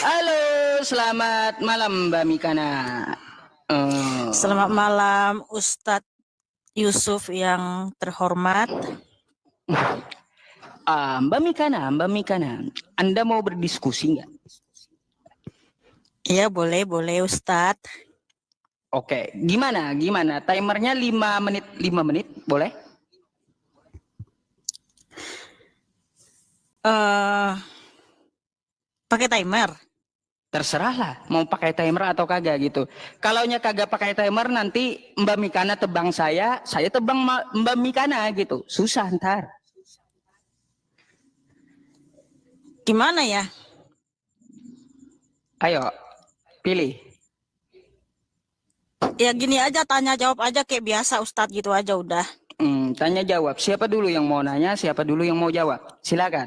Halo, selamat malam Mbak Mikana. Selamat malam Ustadz Yusuf yang terhormat. Mbak Mikana, Anda mau berdiskusi nggak? Iya, boleh Ustadz. Oke, gimana? Timernya 5 menit, boleh? Pakai timer? Terserah lah, mau pakai timer atau kagak gitu. Kalau kagak pakai timer, nanti Mbak Mikana tebang saya tebang Mbak Mikana gitu. Susah ntar. Gimana ya? Ayo, pilih. Ya gini aja, tanya jawab aja kayak biasa Ustadz gitu aja udah. Tanya jawab. Siapa dulu yang mau nanya, siapa dulu yang mau jawab? Silakan.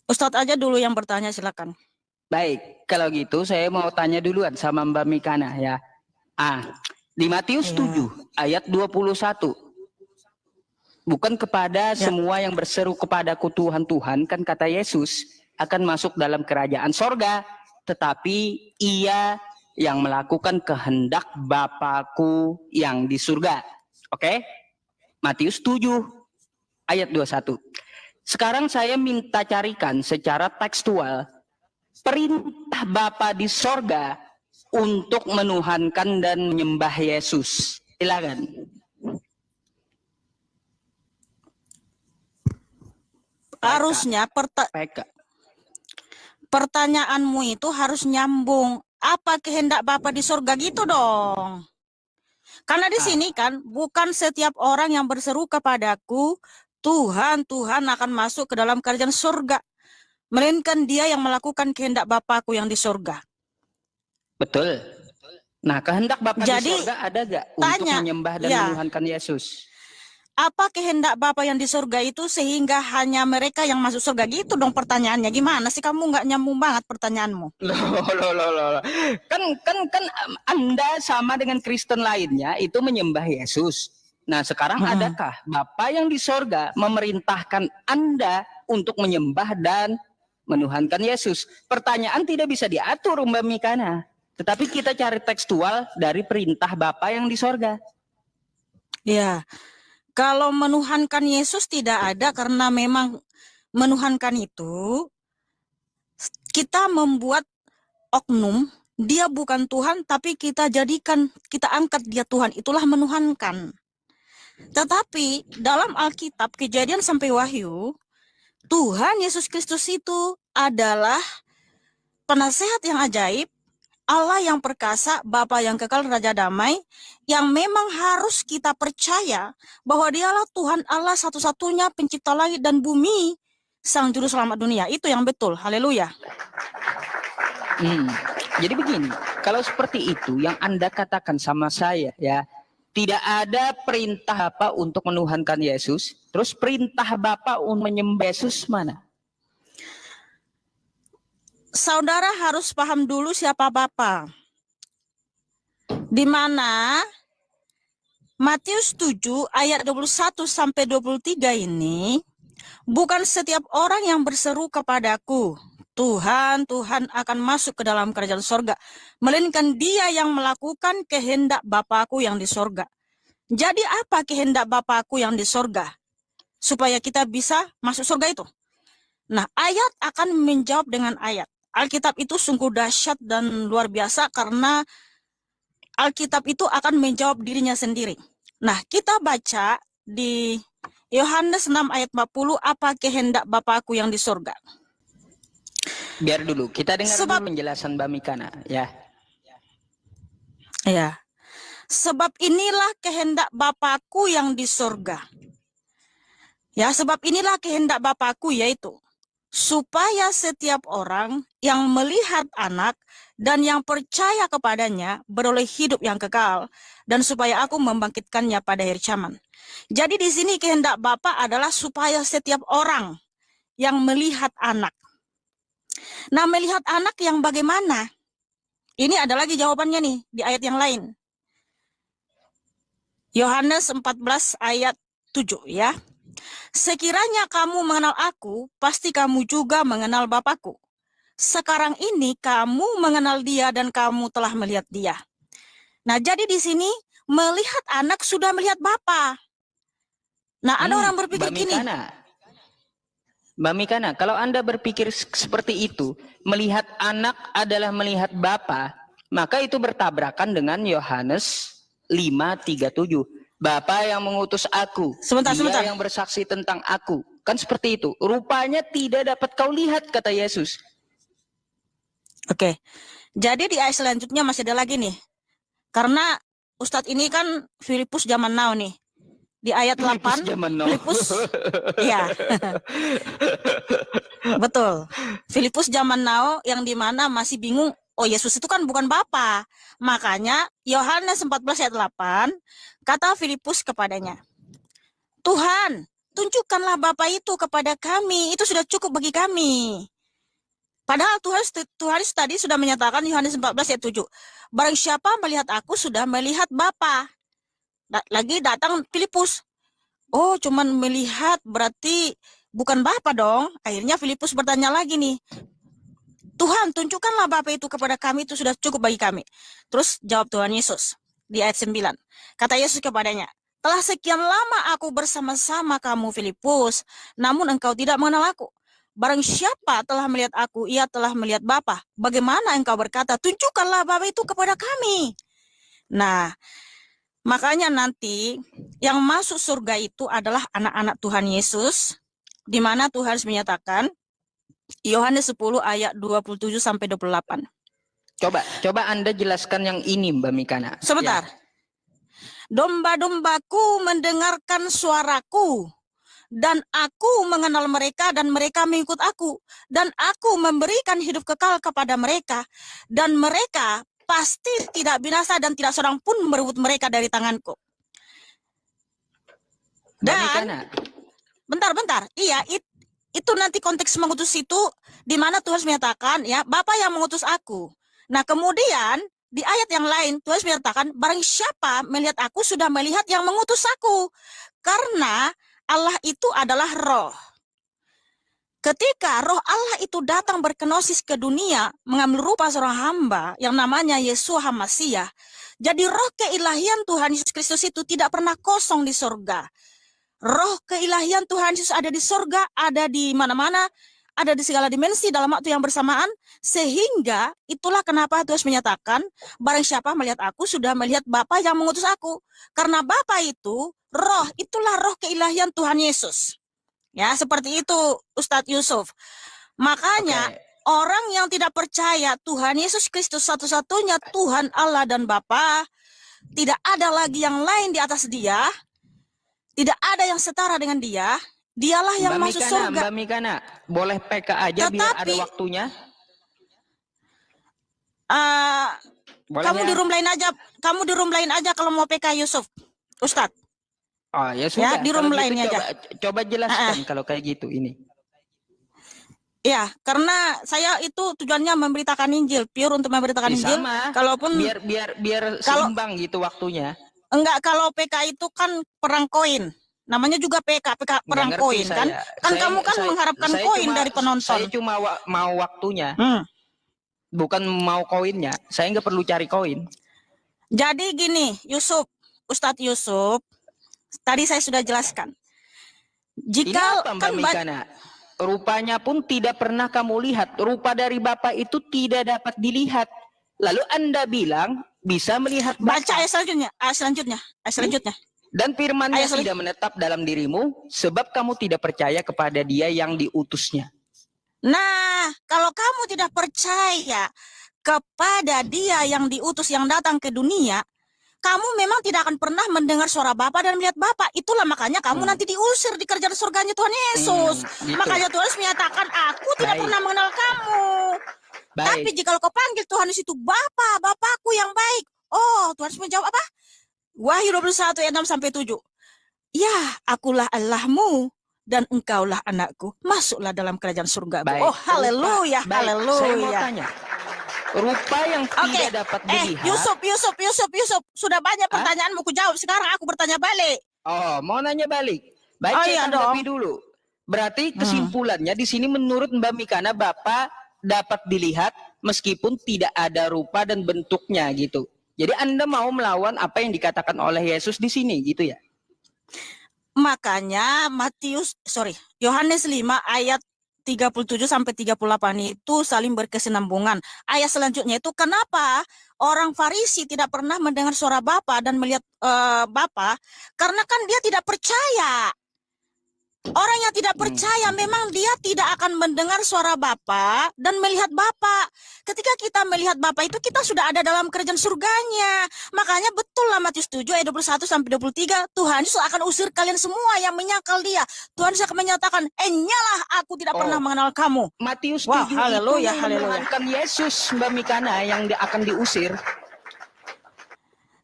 Ustadz aja dulu yang bertanya, silakan. Baik, kalau gitu saya mau tanya duluan sama Mbak Mikana ya. Di Matius 7 ayat 21. Bukan kepada semua yang berseru kepadaku Tuhan, Tuhan, kan kata Yesus, akan masuk dalam kerajaan sorga, tetapi ia yang melakukan kehendak Bapakku yang di surga. Oke? Matius 7 ayat 21. Sekarang saya minta carikan secara tekstual perintah Bapa di sorga untuk menuhankan dan menyembah Yesus. Silakan. Harusnya pertanyaanmu itu harus nyambung. Apa kehendak Bapa di sorga gitu dong. Karena di sini kan bukan setiap orang yang berseru kepadaku, Tuhan, Tuhan akan masuk ke dalam kerajaan surga. Melainkan dia yang melakukan kehendak Bapakku yang di surga. Betul. Nah, kehendak Bapa di surga ada gak untuk menyembah dan menuhankan Yesus? Apa kehendak Bapa yang di surga itu sehingga hanya mereka yang masuk surga gitu dong pertanyaannya. Gimana sih kamu nggak nyambung banget pertanyaanmu? Loh. Kan Anda sama dengan Kristen lainnya itu menyembah Yesus. Nah, sekarang adakah Bapa yang di surga memerintahkan Anda untuk menyembah dan menuhankan Yesus? Pertanyaan tidak bisa diatur, Mbak Mikana. Tetapi kita cari tekstual dari perintah Bapa yang di surga. Ya, kalau menuhankan Yesus tidak ada karena memang menuhankan itu kita membuat oknum, dia bukan Tuhan tapi kita angkat dia Tuhan, itulah menuhankan. Tetapi dalam Alkitab Kejadian sampai Wahyu, Tuhan Yesus Kristus itu adalah penasehat yang ajaib, Allah yang perkasa, Bapa yang kekal, Raja damai, yang memang harus kita percaya bahwa dialah Tuhan Allah satu-satunya pencipta langit dan bumi, Sang Juru Selamat dunia. Itu yang betul. Haleluya. Jadi begini, kalau seperti itu yang Anda katakan sama saya ya, tidak ada perintah Bapak untuk menuhankan Yesus, terus perintah Bapak untuk menyembah Yesus mana? Saudara harus paham dulu siapa Bapa. Di mana Matius 7 ayat 21 sampai 23 ini, bukan setiap orang yang berseru kepadaku, Tuhan, Tuhan akan masuk ke dalam kerajaan sorga, melainkan dia yang melakukan kehendak Bapakku yang di sorga. Jadi apa kehendak Bapakku yang di sorga? Supaya kita bisa masuk surga itu. Nah, ayat akan menjawab dengan ayat. Alkitab itu sungguh dahsyat dan luar biasa karena Alkitab itu akan menjawab dirinya sendiri. Nah, kita baca di Yohanes 6 ayat 40, apa kehendak Bapakku yang di surga. Biar dulu, kita dengar dulu penjelasan Mbak Mikana ya. Ya. Sebab inilah kehendak Bapakku yang di surga. Ya, sebab inilah kehendak Bapakku, yaitu supaya setiap orang yang melihat anak dan yang percaya kepadanya beroleh hidup yang kekal, dan supaya aku membangkitkannya pada akhir zaman. Jadi di sini kehendak Bapa adalah supaya setiap orang yang melihat anak. Nah, melihat anak yang bagaimana? Ini ada lagi jawabannya nih di ayat yang lain. Yohanes 14 ayat 7 ya. Sekiranya kamu mengenal aku, pasti kamu juga mengenal Bapakku. sekarang ini kamu mengenal dia dan kamu telah melihat dia. Nah, jadi di sini melihat anak sudah melihat Bapa. Nah, ada orang berpikir gini. Mbak Mikana, kalau Anda berpikir seperti itu, melihat anak adalah melihat Bapa, maka itu bertabrakan dengan Yohanes 5:37. Bapa yang mengutus aku, Sebentar. yang bersaksi tentang aku. Kan seperti itu. Rupanya tidak dapat kau lihat, kata Yesus. Oke. Jadi di ayat selanjutnya masih ada lagi nih. Karena Ustadz ini kan Filipus zaman now nih. Di ayat 8, Filipus, ya. Betul. Filipus zaman now yang dimana masih bingung, oh Yesus itu kan bukan Bapa. Makanya Yohanes 14 ayat 8, kata Filipus kepadanya, Tuhan, tunjukkanlah Bapa itu kepada kami, itu sudah cukup bagi kami. Padahal Tuhan tadi sudah menyatakan Yohanes 14 ayat 7, barang siapa melihat aku sudah melihat Bapa. Lagi datang Filipus, oh cuman melihat berarti bukan Bapa dong. Akhirnya Filipus bertanya lagi nih, Tuhan tunjukkanlah Bapa itu kepada kami, itu sudah cukup bagi kami. Terus jawab Tuhan Yesus di ayat 9. Kata Yesus kepadanya, telah sekian lama aku bersama-sama kamu Filipus, namun engkau tidak mengenal aku. Barang siapa telah melihat aku, ia telah melihat Bapa. Bagaimana engkau berkata, tunjukkanlah Bapa itu kepada kami. Nah, makanya nanti yang masuk surga itu adalah anak-anak Tuhan Yesus, di mana Tuhan menyatakan Yohanes 10 ayat 27 sampai 28. Coba Anda jelaskan yang ini, Mbak Mikana. Sebentar. Ya. Domba-dombaku mendengarkan suaraku, dan aku mengenal mereka dan mereka mengikut aku, dan aku memberikan hidup kekal kepada mereka, dan mereka pasti tidak binasa dan tidak seorang pun merebut mereka dari tanganku. Dan bentar. Iya, itu nanti konteks mengutus itu di mana Tuhan menyatakan ya, Bapa yang mengutus aku. Nah, kemudian di ayat yang lain Tuhan menyatakan barang siapa melihat aku sudah melihat yang mengutus aku. Karena Allah itu adalah roh. Ketika roh Allah itu datang berkenosis ke dunia, mengambil rupa seorang hamba yang namanya Yesua HaMasiah. Jadi roh keilahian Tuhan Yesus Kristus itu tidak pernah kosong di surga. Roh keilahian Tuhan Yesus ada di surga, ada di mana-mana, ada di segala dimensi dalam waktu yang bersamaan. Sehingga itulah kenapa Tuhan menyatakan, barang siapa melihat aku sudah melihat Bapa yang mengutus aku. Karena Bapa itu, roh, itulah roh keilahian Tuhan Yesus. Ya, seperti itu Ustadz Yusuf. Makanya orang yang tidak percaya Tuhan Yesus Kristus satu-satunya Tuhan Allah dan Bapa, tidak ada lagi yang lain di atas dia, tidak ada yang setara dengan dia, dialah yang masuk surga. Mbak Mikana, boleh PK aja biar ada waktunya? Kamu di room lain aja kalau mau PK Yusuf, Ustadz. Oh ya sudah, ya, di room lainnya gitu, aja. Coba jelaskan kalau kayak gitu ini. Ya, karena saya itu tujuannya memberitakan Injil, pure untuk memberitakan Injil. Sama. Kalaupun biar seimbang gitu waktunya. Enggak, kalau PK itu kan perang koin. Namanya juga PK perang koin kan. Kan kamu kan mengharapkan koin dari penonton. Saya cuma mau waktunya. Bukan mau koinnya. Saya nggak perlu cari koin. Jadi gini, Ustadz Yusuf, tadi saya sudah jelaskan. Jika kan rupanya pun tidak pernah kamu lihat. Rupa dari Bapa itu tidak dapat dilihat. Lalu Anda bilang bisa melihat Bapa. Baca ayat selanjutnya. Dan firman-Nya tidak menetap dalam dirimu, sebab kamu tidak percaya kepada Dia yang diutusnya. Nah, kalau kamu tidak percaya kepada Dia yang diutus yang datang ke dunia, kamu memang tidak akan pernah mendengar suara Bapa dan melihat Bapa. Itulah makanya kamu nanti diusir di kerajaan surganya Tuhan Yesus. Gitu. Makanya Tuhan menyatakan, aku tidak pernah mengenal kamu. Tapi jika kau panggil Tuhan Yesus itu Bapa, Bapakku yang baik. Oh, Tuhan Yesus menjawab apa? Wahyu 21 ayat 6-7. Ya, akulah Allahmu dan engkaulah anakku. Masuklah dalam kerajaan surga. Oh, haleluya, haleluya. Saya mau tanya. Rupa yang tidak dapat dilihat. Yusuf, sudah banyak pertanyaan mau jawab. Sekarang aku bertanya balik. Oh, mau nanya balik. Baik, saya tanggapi dulu. Berarti kesimpulannya di sini menurut Mbak Mikana, Bapak dapat dilihat meskipun tidak ada rupa dan bentuknya gitu. Jadi Anda mau melawan apa yang dikatakan oleh Yesus di sini gitu ya. Makanya Yohanes 5 ayat 37 sampai 38 itu saling berkesinambungan. Ayat selanjutnya itu kenapa orang Farisi tidak pernah mendengar suara Bapa dan melihat Bapa? Karena kan dia tidak percaya. Orang yang tidak percaya memang dia tidak akan mendengar suara Bapa dan melihat Bapa. Ketika kita melihat Bapa itu kita sudah ada dalam kerajaan surganya. Makanya betul lah Matius 7 ayat 21 sampai 23, Tuhan Yesus akan usir kalian semua yang menyangkal dia. Tuhan Yesus akan menyatakan, "Nyalah aku tidak pernah mengenal kamu." Matius 7 Wah, itu haleluya, yang haleluya. menuhankan Yesus, Mbak Mikana, yang akan diusir.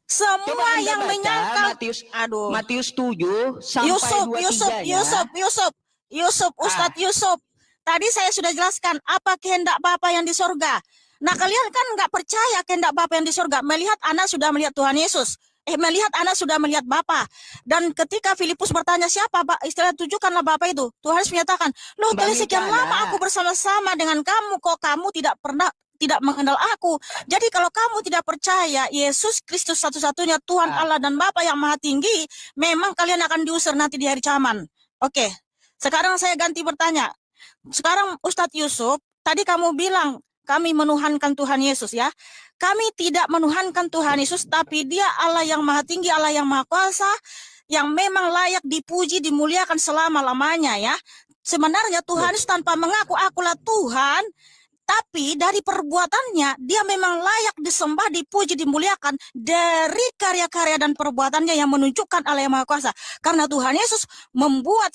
Semua yang menyangkal Matius 7 sampai 23-nya. Ustadz Yusuf. Tadi saya sudah jelaskan apa kehendak Bapa yang di surga. Nah, kalian kan nggak percaya kehendak Bapa yang di surga. Melihat anak sudah melihat Tuhan Yesus. Melihat anak sudah melihat Bapa. Dan ketika Filipus bertanya siapa istilah tunjukkanlah Bapa itu, Tuhan Yesus menyatakan, loh telah sekian lama aku bersama-sama dengan kamu, kok kamu tidak mengenal aku. Jadi kalau kamu tidak percaya Yesus Kristus satu-satunya Tuhan Allah dan Bapa yang Maha Tinggi, memang kalian akan diusir nanti di hari kiamat. Oke, sekarang saya ganti bertanya. Sekarang Ustadz Yusuf, tadi kamu bilang kami menuhankan Tuhan Yesus ya. Kami tidak menuhankan Tuhan Yesus, tapi dia Allah yang Maha Tinggi, Allah yang Maha Kuasa, yang memang layak dipuji, dimuliakan selama-lamanya ya. Sebenarnya Tuhan Yesus tanpa mengaku akulah Tuhan, tapi dari perbuatannya dia memang layak disembah, dipuji, dimuliakan dari karya-karya dan perbuatannya yang menunjukkan Allah yang Maha Kuasa. Karena Tuhan Yesus membuat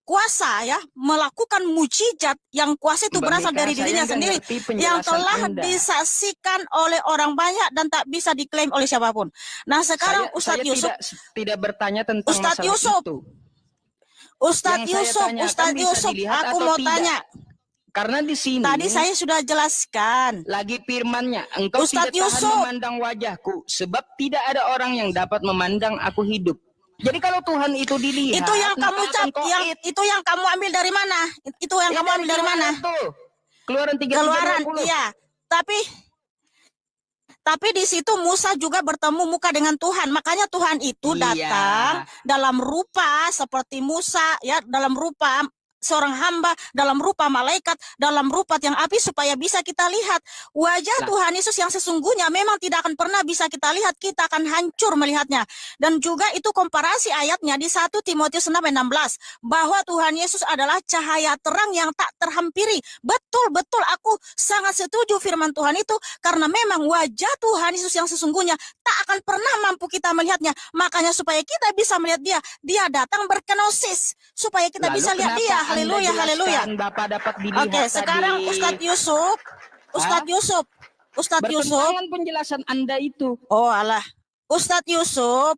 kuasa ya, melakukan mukjizat yang kuasa itu berasal dari dirinya sendiri yang telah disaksikan oleh orang banyak dan tak bisa diklaim oleh siapapun. Nah, sekarang Ustadz Yusuf tidak bertanya tentang Ustadz Yusuf itu. Ustadz Yusuf, aku mau tanya. Karena di sini tadi saya sudah jelaskan lagi firman-Nya, engkau Ustadz tidak Yusuf tahan memandang wajahku, sebab tidak ada orang yang dapat memandang aku hidup. Jadi kalau Tuhan itu dilihat, itu yang kamu itu yang kamu ambil dari mana? Itu yang kamu ambil dari mana? Keluaran 3:20. Keluaran, iya. Tapi di situ Musa juga bertemu muka dengan Tuhan. Makanya Tuhan itu datang dalam rupa seperti Musa ya, dalam rupa seorang hamba, dalam rupa malaikat, dalam rupa yang api supaya bisa kita lihat wajah Tuhan Yesus yang sesungguhnya memang tidak akan pernah bisa kita lihat, kita akan hancur melihatnya. Dan juga itu komparasi ayatnya di 1 Timotius 6:16 bahwa Tuhan Yesus adalah cahaya terang yang tak terhampiri. Betul aku sangat setuju firman Tuhan itu, karena memang wajah Tuhan Yesus yang sesungguhnya tak akan pernah mampu kita melihatnya. Makanya supaya kita bisa melihat dia datang berkenosis supaya kita bisa lihat dia. Haleluya, haleluya. Oke, sekarang Ustadz Yusuf. Bertentangan penjelasan Anda itu. Oh alah. Ustadz Yusuf,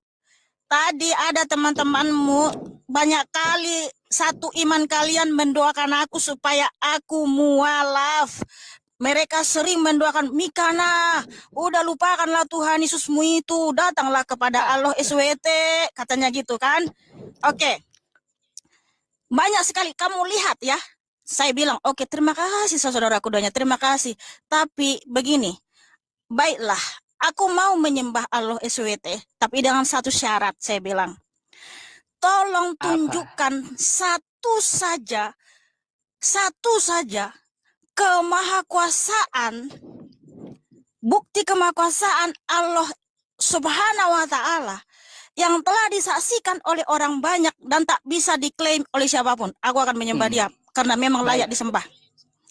tadi ada teman-temanmu banyak kali satu iman kalian mendoakan aku supaya aku mualaf. Mereka sering mendoakan, Mikana, udah lupakanlah Tuhan Yesusmu itu, datanglah kepada Allah SWT, katanya gitu kan. Oke. Banyak sekali kamu lihat ya. Saya bilang, oke, terima kasih saudaraku doanya, terima kasih. Tapi begini, baiklah, aku mau menyembah Allah SWT, tapi dengan satu syarat, saya bilang. Tolong tunjukkan satu saja kemahakuasaan, bukti kemahakuasaan Allah Subhanahu wa Ta'ala yang telah disaksikan oleh orang banyak dan tak bisa diklaim oleh siapapun. Aku akan menyembah dia karena memang layak disembah.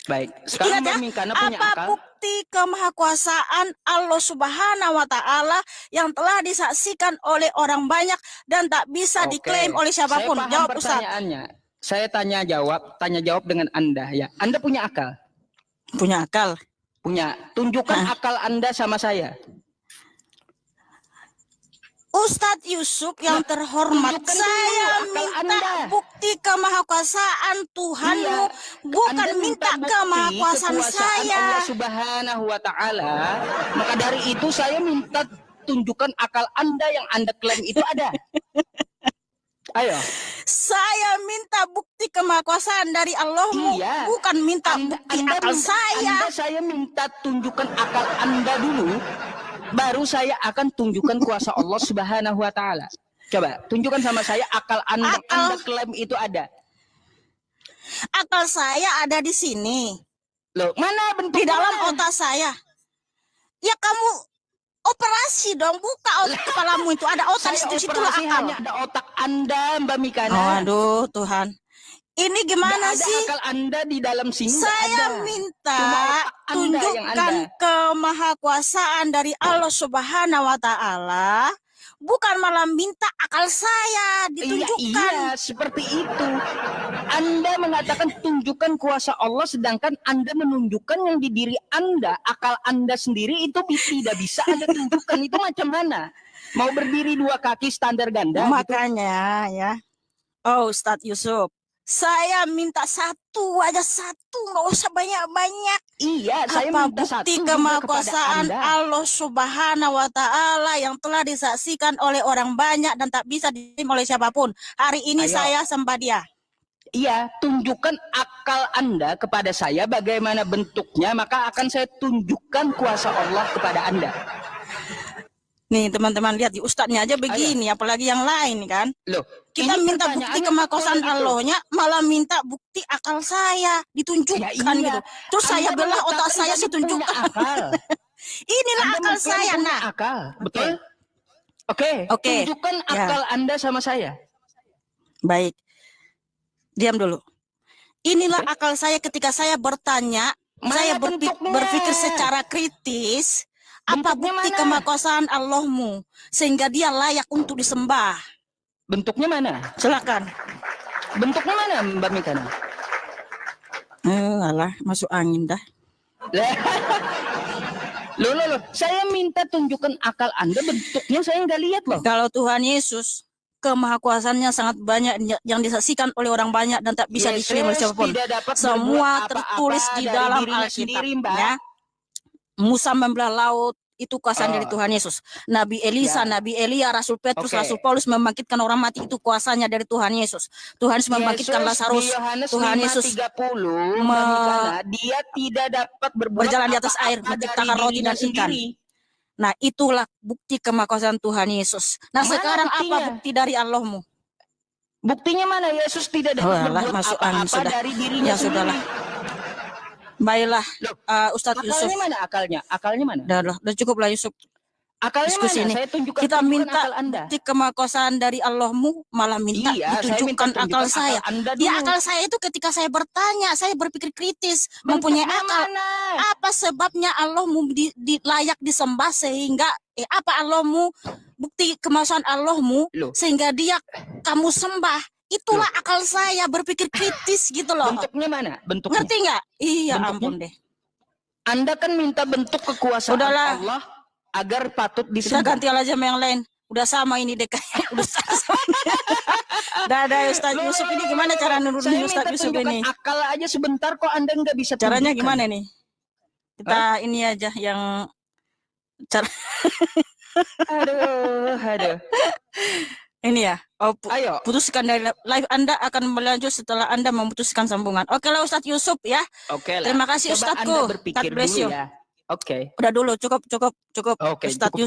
Baik. Sekarang ingat ya, apa bukti kemahakuasaan Allah Subhanahu wa Ta'ala yang telah disaksikan oleh orang banyak dan tak bisa diklaim oleh siapapun? Jawab Ustaz. Saya tanya jawab dengan Anda ya. Anda punya akal? Punya akal. Punya. Tunjukkan akal Anda sama saya. Ustadz Yusuf yang terhormat, saya minta bukti kemahakuasaan Tuhanmu, bukan minta kemahakuasaan saya. Allah Subhanahu wa Ta'ala. Maka dari itu saya minta tunjukkan akal Anda yang Anda klaim itu ada. Ayo. Saya minta bukti kemahakuasaan dari Allahmu, Iya. bukan minta bukti akal saya. Saya minta tunjukkan akal Anda dulu, baru saya akan tunjukkan kuasa Allah Subhanahu wa taala. Coba tunjukkan sama saya akal Anda, Anda klaim itu ada. Akal saya ada di sini. Loh, mana bentuknya? Di dalam otak saya. Ya kamu operasi dong, buka otak kepalamu itu, ada otak di situ lah akal. Hanya ada otak Anda, Mbak Mikana. Oh, aduh Tuhan. Ini gimana Nggak ada sih? akal Anda di dalam sini. Saya minta Cuma otak Anda yang tunjukkan ada. kemahakuasaan dari Allah Subhanahu wa taala, bukan malah minta akal saya ditunjukkan. Iya, seperti itu. Anda mengatakan tunjukkan kuasa Allah, sedangkan Anda menunjukkan yang di diri Anda, akal Anda sendiri itu tidak bisa Anda tunjukkan. Itu macam mana? Mau berdiri dua kaki standar ganda? Makanya ya. Oh, Ustadz Yusuf, saya minta satu aja, satu, nggak usah banyak-banyak. Iya, saya Apa minta bukti satu juga kemahakuasaan kepada Anda. Allah Subhanahu wa taala yang telah disaksikan oleh orang banyak dan tak bisa diterima oleh siapapun. Hari ini Ayo. saya sembah dia. Iya, tunjukkan akal Anda kepada saya bagaimana bentuknya, maka akan saya tunjukkan kuasa Allah kepada Anda. Nih teman-teman lihat di ustadznya aja begini, apalagi yang lain kan. Loh, Kita ini minta bukti pertanyaannya kemahakuasaan betul gitu. Allahnya, malah minta bukti akal saya ditunjukkan Ya, iya. gitu. Terus saya Anda belah otak mengatakan saya tadi setunjukkan. punya akal. Inilah Anda akal mengklaim saya. punya Nah, akal, betul? Oke, Oke. tunjukkan Ya. akal Anda sama saya. baik. Diam dulu. Inilah Oke. akal saya ketika saya bertanya, Mana saya bentuknya? berpikir secara kritis, apa Bentuknya bukti mana? kemahakuasaan Allahmu sehingga dia layak untuk disembah. Bentuknya mana? Silakan. Bentuknya mana, Mbak Mikana? Alah, masuk angin dah. Loh. Saya minta tunjukkan akal Anda, bentuknya saya nggak lihat loh. Kalau Tuhan Yesus, kemahakuasaannya sangat banyak yang disaksikan oleh orang banyak dan tak bisa Yesus diterima oleh siapapun. tidak dapat Semua berbuat tertulis apa-apa di dari dalam dirinya sendiri, Mbak. Alkitabnya. Musa membelah laut, itu kuasa dari Tuhan Yesus. Nabi Elisa, Ya. Nabi Elia, Rasul Petrus, Oke. Rasul Paulus membangkitkan orang mati, itu kuasanya dari Tuhan Yesus. Tuhan Yesus membangkitkan Lazarus. Tuhan Yesus 30, Mbak Mikana, dia tidak dapat berbuat berjalan di atas air, apa-apa menciptakan dari roti dirinya dan ikan. sendiri. Nah, itulah bukti kemahakuasaan Tuhan Yesus. Nah, Mana sekarang buktinya? apa bukti dari Allahmu? Buktinya mana? Yesus tidak dapat Alah, berbuat masuk angin apa-apa sudah. dari dirinya Ya, sendiri. sudahlah. Baiklah, Loh, Ustadz Yusuf. akalnya mana akalnya? Akalnya mana? Udah cukup lah Yusuf. Akalnya Diskusi mana? ini. Saya tunjukkan, Kita tunjukkan minta akal Anda. bukti kemahakuasaan dari Allahmu, malah minta Iya, saya minta ditunjukkan akal tunjukkan saya. akal Anda Ya, dulu. akal saya itu ketika saya bertanya, saya berpikir kritis, mempunyai Bentuknya akal. mana? Apa sebabnya Allahmu layak disembah sehingga apa Allahmu, bukti kemahakuasaan Allahmu Loh. sehingga dia kamu sembah. Itulah akal saya berpikir kritis gitu loh. Bentuknya mana? Bentuknya. Ngerti nggak? Iya, Bentuknya? ampun deh. Anda kan minta bentuk kekuasaan Udahlah. Allah agar patut Kita disembah. ganti aja sama yang lain. Udah sama ini deh kayaknya. Udah sama. Ada Ustaz Loh, Yusuf ini gimana cara nurunin Saya Ustaz minta Yusuf tunjukkan ini? akal aja sebentar kok Anda nggak bisa Caranya tunjukkan. gimana nih? Kita ini aja yang cara Aduh. ini ya. Oh, Ayo. putuskan dari live Anda akan berlanjut setelah Anda memutuskan sambungan. Oke lah Ustaz Yusuf ya. Oke lah. Terima kasih Coba Ustazku. Anda berpikir God bless dulu you. ya. Oke. Udah dulu cukup Oke, Ustaz cukup. Yusuf.